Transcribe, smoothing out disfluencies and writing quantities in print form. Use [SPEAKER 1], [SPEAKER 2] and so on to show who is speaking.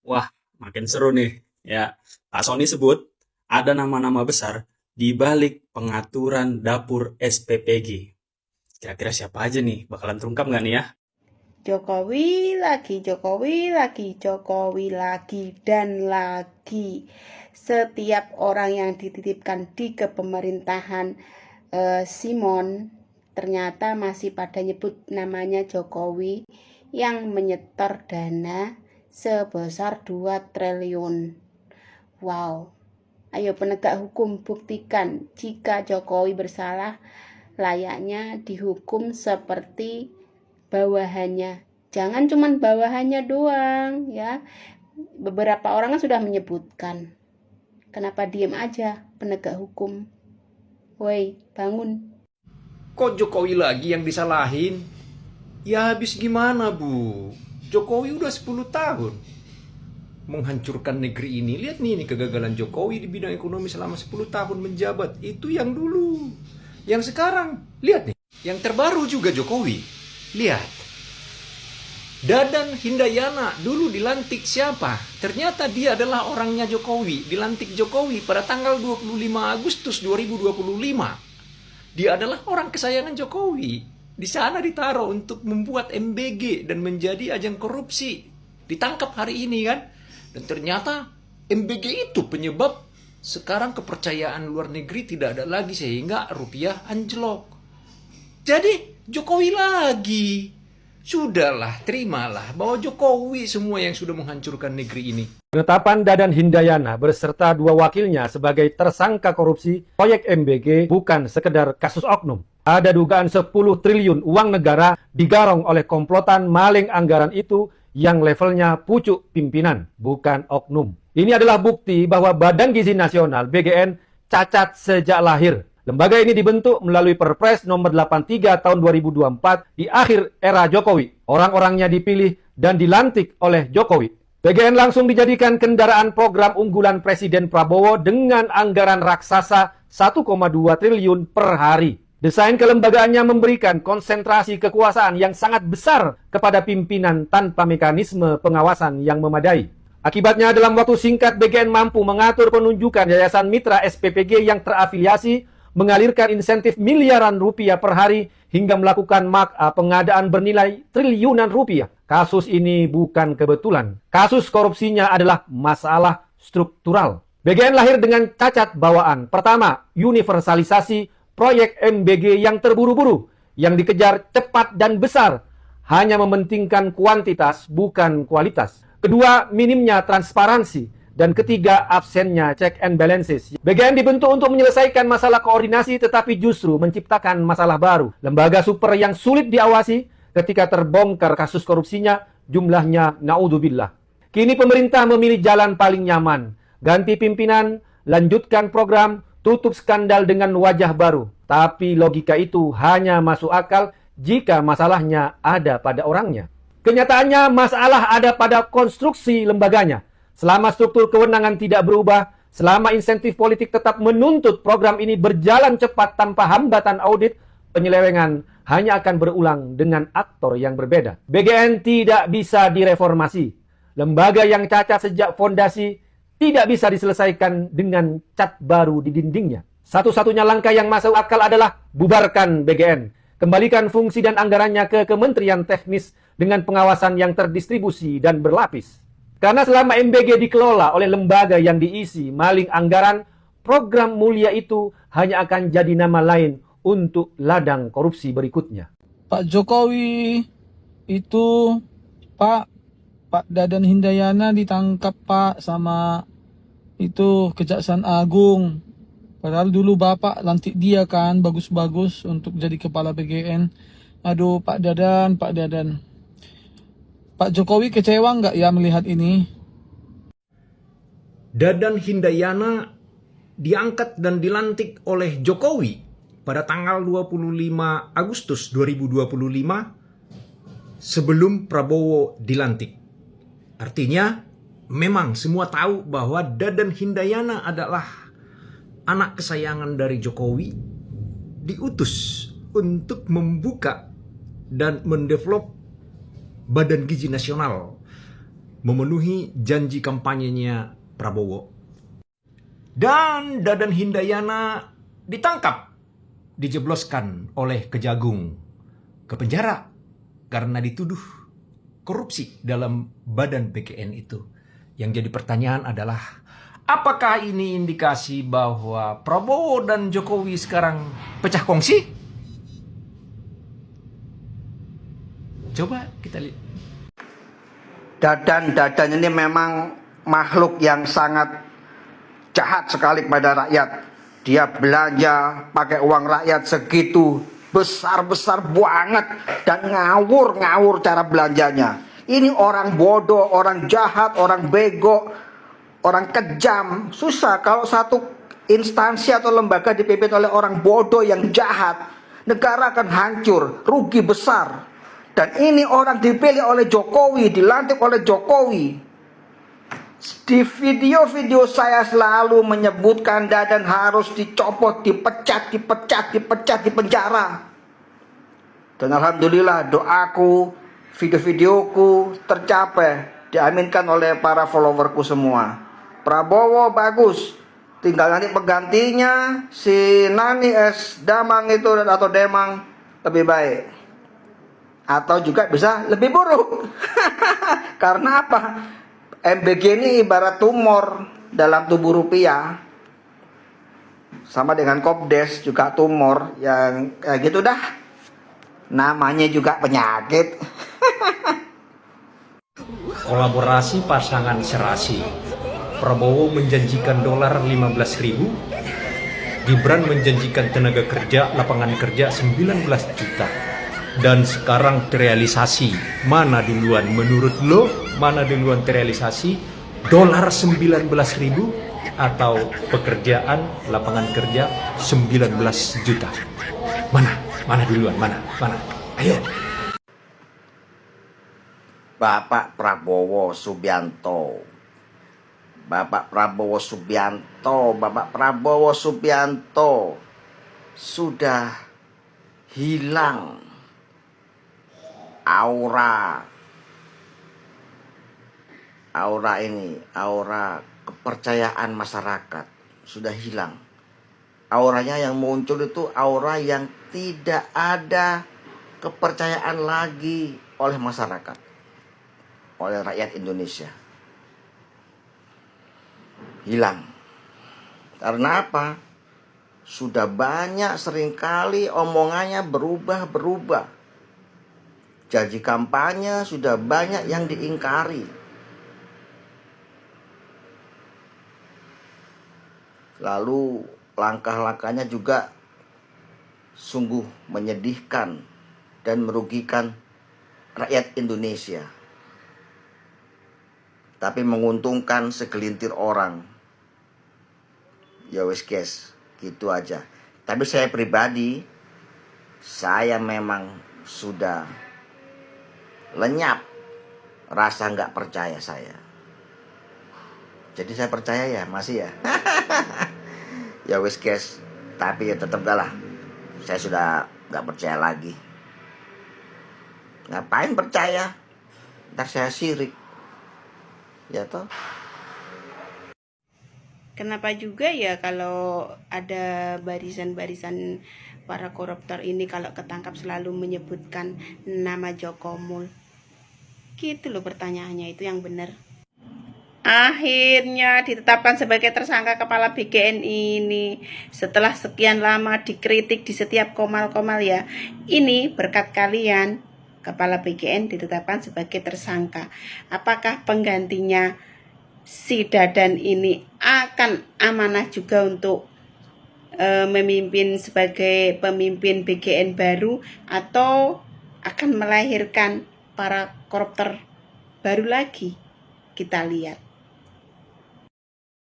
[SPEAKER 1] Wah, makin seru nih. Ya, Pak Sony sebut ada nama-nama besar di balik pengaturan dapur SPPG. Kira-kira siapa aja nih? Bakalan terungkap nggak nih ya?
[SPEAKER 2] Jokowi lagi, Jokowi lagi, dan lagi. Setiap orang yang dititipkan di kepemerintahan Simon ternyata masih pada nyebut namanya Jokowi yang menyetor dana sebesar 2 triliun. Wow, ayo penegak hukum buktikan jika Jokowi bersalah, layaknya dihukum seperti bawahannya. Jangan cuman bawahannya doang ya. Beberapa orang kan sudah menyebutkan. Kenapa diem aja penegak hukum? Woi, bangun.
[SPEAKER 3] Kok Jokowi lagi yang disalahin? Ya habis gimana, Bu? Jokowi udah 10 tahun menghancurkan negeri ini. Lihat nih, ini kegagalan Jokowi di bidang ekonomi selama 10 tahun menjabat. Itu yang dulu. Yang sekarang, lihat nih. Yang terbaru juga Jokowi. Lihat. Dadan Hindayana dulu dilantik siapa? Ternyata dia adalah orangnya Jokowi. Dilantik Jokowi pada tanggal 25 Agustus 2025. Dia adalah orang kesayangan Jokowi. Di sana ditaruh untuk membuat MBG dan menjadi ajang korupsi. Ditangkap hari ini kan. Dan ternyata MBG itu penyebab sekarang kepercayaan luar negeri tidak ada lagi sehingga rupiah anjlok. Jadi Jokowi lagi. Sudahlah, terimalah bahwa Jokowi semua yang sudah menghancurkan negeri ini.
[SPEAKER 4] Penetapan Dadan Hindayana beserta dua wakilnya sebagai tersangka korupsi proyek MBG bukan sekedar kasus oknum. Ada dugaan 10 triliun uang negara digarong oleh komplotan maling anggaran itu yang levelnya pucuk pimpinan, bukan oknum. Ini adalah bukti bahwa Badan Gizi Nasional (BGN) cacat sejak lahir. Lembaga ini dibentuk melalui Perpres nomor 83 tahun 2024 di akhir era Jokowi. Orang-orangnya dipilih dan dilantik oleh Jokowi. BGN langsung dijadikan kendaraan program unggulan Presiden Prabowo dengan anggaran raksasa 1,2 triliun per hari. Desain kelembagaannya memberikan konsentrasi kekuasaan yang sangat besar kepada pimpinan tanpa mekanisme pengawasan yang memadai. Akibatnya dalam waktu singkat BGN mampu mengatur penunjukan yayasan mitra SPPG yang terafiliasi, mengalirkan insentif miliaran rupiah per hari hingga melakukan pengadaan bernilai triliunan rupiah. Kasus ini bukan kebetulan. Kasus korupsinya adalah masalah struktural. BGN lahir dengan cacat bawaan. Pertama, universalisasi proyek MBG yang terburu-buru, yang dikejar cepat dan besar, hanya mementingkan kuantitas bukan kualitas. Kedua, minimnya transparansi. Dan ketiga, absennya check and balances. BGN dibentuk untuk menyelesaikan masalah koordinasi tetapi justru menciptakan masalah baru. Lembaga super yang sulit diawasi ketika terbongkar kasus korupsinya jumlahnya naudzubillah. Kini pemerintah memilih jalan paling nyaman. Ganti pimpinan, lanjutkan program, tutup skandal dengan wajah baru. Tapi logika itu hanya masuk akal jika masalahnya ada pada orangnya. Kenyataannya masalah ada pada konstruksi lembaganya. Selama struktur kewenangan tidak berubah, selama insentif politik tetap menuntut program ini berjalan cepat tanpa hambatan audit, penyelewengan hanya akan berulang dengan aktor yang berbeda. BGN tidak bisa direformasi. Lembaga yang cacat sejak fondasi tidak bisa diselesaikan dengan cat baru di dindingnya. Satu-satunya langkah yang masuk akal adalah bubarkan BGN. Kembalikan fungsi dan anggarannya ke Kementerian Teknis dengan pengawasan yang terdistribusi dan berlapis. Karena selama MBG dikelola oleh lembaga yang diisi maling anggaran, program mulia itu hanya akan jadi nama lain untuk ladang korupsi berikutnya.
[SPEAKER 5] Pak Jokowi itu Pak Dadan Hindayana ditangkap Pak sama itu Kejaksaan Agung. Padahal dulu Bapak lantik dia kan bagus-bagus untuk jadi kepala BGN. Aduh Pak Dadan. Pak Jokowi kecewa nggak ya melihat ini?
[SPEAKER 3] Dadan Hindayana diangkat dan dilantik oleh Jokowi pada tanggal 25 Agustus 2025 sebelum Prabowo dilantik. Artinya memang semua tahu bahwa Dadan Hindayana adalah anak kesayangan dari Jokowi, diutus untuk membuka dan mendevelop Badan Gizi Nasional, memenuhi janji kampanyenya Prabowo. Dan Dadan Hindayana ditangkap, dijebloskan oleh Kejagung ke penjara karena dituduh korupsi dalam badan BKN itu. Yang jadi pertanyaan adalah, apakah ini indikasi bahwa Prabowo dan Jokowi sekarang pecah kongsi? Coba kita lihat.
[SPEAKER 6] Dadan ini memang makhluk yang sangat jahat sekali kepada rakyat. Dia belanja pakai uang rakyat segitu besar-besar banget dan ngawur cara belanjanya. Ini orang bodoh, orang jahat, orang bego, orang kejam. Susah kalau satu instansi atau lembaga dipimpin oleh orang bodoh yang jahat, negara akan hancur, rugi besar. Dan ini orang dipilih oleh Jokowi, dilantik oleh Jokowi. Di video-video saya selalu menyebutkan Dadan harus dicopot, dipecat, di penjara. Dan alhamdulillah doaku, video-videoku tercapai, diaminkan oleh para followerku semua. Prabowo bagus, tinggal nanti penggantinya si Nani S. Damang itu atau Demang lebih baik. Atau juga bisa lebih buruk. Karena apa? MBG ini ibarat tumor dalam tubuh rupiah. Sama dengan Kopdes juga tumor yang kayak gitu dah. Namanya juga penyakit.
[SPEAKER 3] Kolaborasi pasangan serasi. Prabowo menjanjikan dolar 15.000, Gibran menjanjikan tenaga kerja, lapangan kerja 19 juta. Dan sekarang terrealisasi. Mana duluan menurut lo? Mana duluan terrealisasi? Dolar 19.000 atau pekerjaan lapangan kerja 19 juta? Mana duluan? Mana? Ayo.
[SPEAKER 6] Bapak Prabowo Subianto sudah hilang aura kepercayaan masyarakat, sudah hilang. Auranya yang muncul itu aura yang tidak ada kepercayaan lagi oleh masyarakat, oleh rakyat Indonesia. Hilang. Karena apa? Sudah banyak seringkali omongannya berubah. Janji kampanye sudah banyak yang diingkari. Lalu langkah-langkahnya juga sungguh menyedihkan dan merugikan rakyat Indonesia. Tapi menguntungkan segelintir orang. Ya wis guys, gitu aja. Tapi saya pribadi, saya memang sudah lenyap rasa nggak percaya saya. Jadi saya percaya ya, masih ya. Ya wis guys, tapi ya tetap lah, saya sudah nggak percaya lagi. Ngapain percaya? Ntar saya sirik. Ya toh.
[SPEAKER 2] Kenapa juga ya kalau ada barisan-barisan para koruptor ini kalau ketangkap selalu menyebutkan nama Jokomul? Gitu loh pertanyaannya, itu yang benar. Akhirnya ditetapkan sebagai tersangka kepala BKN ini setelah sekian lama dikritik di setiap komal-komal ya. Ini berkat kalian, kepala BKN ditetapkan sebagai tersangka. Apakah penggantinya si Dadan ini akan amanah juga untuk memimpin sebagai pemimpin BKN baru, atau akan melahirkan para koruptor baru lagi? Kita lihat.